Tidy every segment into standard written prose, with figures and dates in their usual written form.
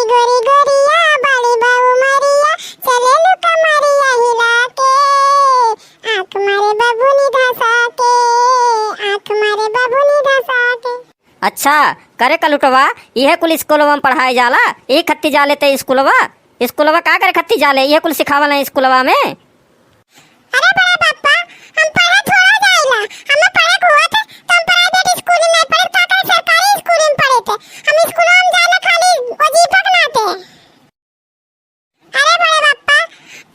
गोरी गोरिया बड़ी बहू मरिया चले लू कमरिया हिला के आँख मारे बबुनी धसा के आँख मारे बबुनी धसा के। अच्छा करे कलुटवा यह कुल स्कूलवा में पढ़ाए जाला यही खत्ती जाले ते स्कूलवा का करे खत्ती जाले यह कुल सिखावल है स्कूलवा में। अरे बड़ा पापा हम पढ़े थोड़ा जाइला हम पढ़े हुआ थे तो हम प्राइवेट स्कूल में नहीं पढ़े था सरकारी स्कूल में पढ़े थे हम स्कूल में जाना खाली वजीफा बनाते। अरे बड़े पापा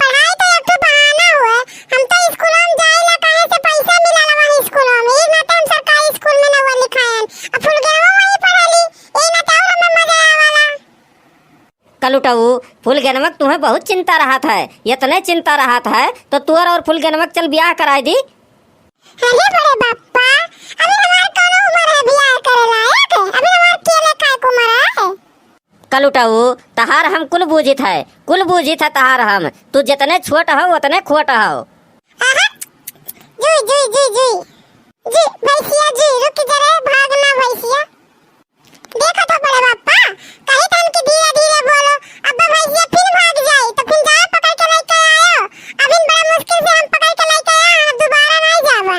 पढ़ाई तो एक तो बहाना हुआ हम तो स्कूल में जाइला कहां से पैसा मिलाला वही स्कूल में ये ना हम सरकारी स्कूल में ना लिखायन अब फुल गेनवा वही पढ़ाली ये ना तो और हमें मजा आवाला। कलुटऊ फुल गेनमक तुम्हें बहुत चिंता रहत है इतने चिंता रहत है तो तुअर और फुल गेनमक चल ब्याह कराई दी। अरे बड़े बाप्पा अभी हमार कौन उम्र है ब्याह करे लायक अभी हमार केले काय को उम्र है। कलुटऊ तहार हम कुल बूझित है तहार हम तू जितने छोट हो उतने खोट हो। आहा जी जी जी जी जी भैसिया जी रुक जरा भागना भैसिया देखो तो बड़े बाप्पा कहीं तन के धीरे धीरे बोलो अब भैसिया फिर भाग जाए तो फिर जाए पकड़ के लेके आयो अभी बड़ा मुश्किल से हम पकड़ के लेके आए हम दोबारा नहीं जावा।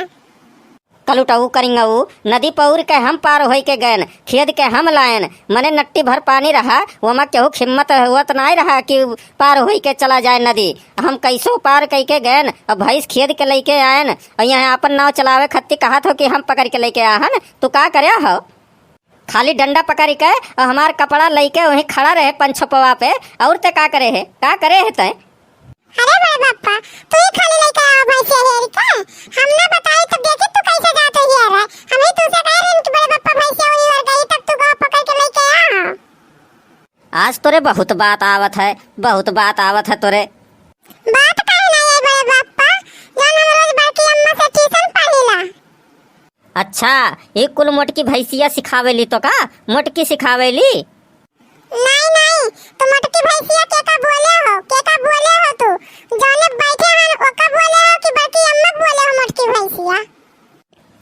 कलुटऊ करिंगऊ नदी पौर के हम पार होई के गए खेद के हम लायन मने नट्टी भर पानी रहा वमा केहू हिम्मत हुआ नहीं रहा कि पार होई के चला जाए नदी हम कैसो पार कई के गए अब भैंस खेद के लेके आयन और यहाँ अपन नाव चलावे खत्ती कहा हो कि हम पकड़ के लेके आहन तू का करे हो खाली डंडा पकड़ के और हमार कपड़ा लेके वहीं खड़ा रहे पंछपवा पे और ते का करे है ते। अरे बड़े बाप्पा तू ही खाली लेके आओ भैंसिया हेर का हमने बताई तो देखे तू कैसे जाते ही आ रहा हम ही तुझसे कह रहे हैं कि बड़े बाप्पा भैंसिया वही और गई तब तू गाँव पकड़ के लेके आ। आज तोरे बहुत बात आवत है तोरे बात काहे नहीं है बड़े बाप्पा जान हम रोज बड़की अम्मा से ट्यूशन पढ़ीला। अच्छा एक कुल मोटकी भैंसिया सिखावेली तो का मोटकी सिखावेली। नहीं नहीं तुम मटकी भैंसिया के का बोले हो तू जाने बैठे हैं ओका बोले हो कि बड़की अम्मा बोले हो मटकी भैंसिया।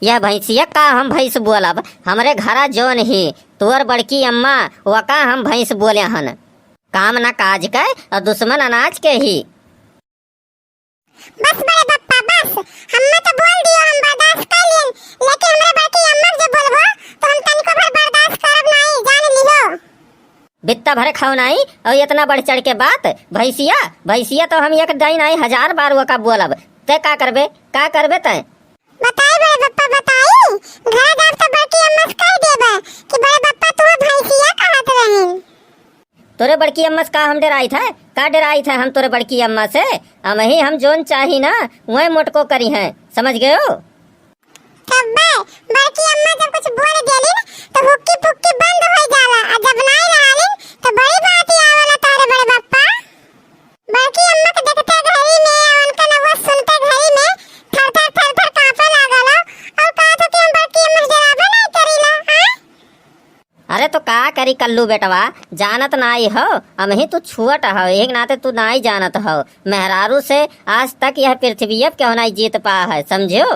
यह भैंसिया का हम भैंस बोलब हमरे घरा जोन ही तोर बड़की अम्मा वका हम भैंस बोले हन काम ना काज के और दुश्मन अनाज के ही। बस बड़े बप्पा बस हमने तो बोल दियो हम बर्दाश्त कर लेन लेकिन हमरे बड़की अम्मा से बोलबो तो हम तनिको भर बर्दाश्त करब नहीं जान लियो। बित्ता भरे खाओ नहीं और इतना बढ़ चढ़ के बात भैंसिया तो हम एक दाई नहीं 1000 बार वो का बोलब ते का करबे ते बताई बड़े बप्पा बताई घर जाब तो बड़की अम्मा से कह देबे कि बड़े बप्पा तू भैंसिया कहत रहन। तोरे बड़की अम्मा से का हम डराई थे हम तोरे बड़की अम्मा से हम जोन चाही ना वही मोटको करी हैं समझ गए हो। तब बड़की अम्मा जब कुछ बोल देली तो हुक्की फुक्की बंद हो जाला और जब नहीं रहलिन तो बड़ी बात ही आवाला तारे बड़े बाप्पा। बड़की अम्मा के देखते घड़ी में उनका न वो सुनते घड़ी में थर थर कांपे लागल और कहा तो कि हम बड़की अम्मा से डराबे नहीं करीला हां। अरे तो का करी कल्लू बेटवा जानत नाई हो ही तू छुअट हो एक नाते तू नाई जानत हो मेहरारू से आज तक यह पृथ्वी अब क्यों नहीं जीत पा है समझो।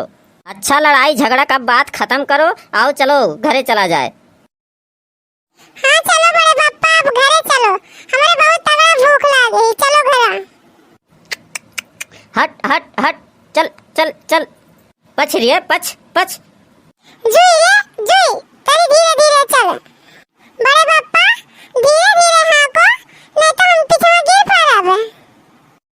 अच्छा लड़ाई झगड़ा का बात खत्म करो आओ चलो घरे चला जाए। हाँ चलो बड़े पापा अब घरे चलो हमें बहुत तगड़ा भूख लगी चलो घर। हट चल पछ रिये पछ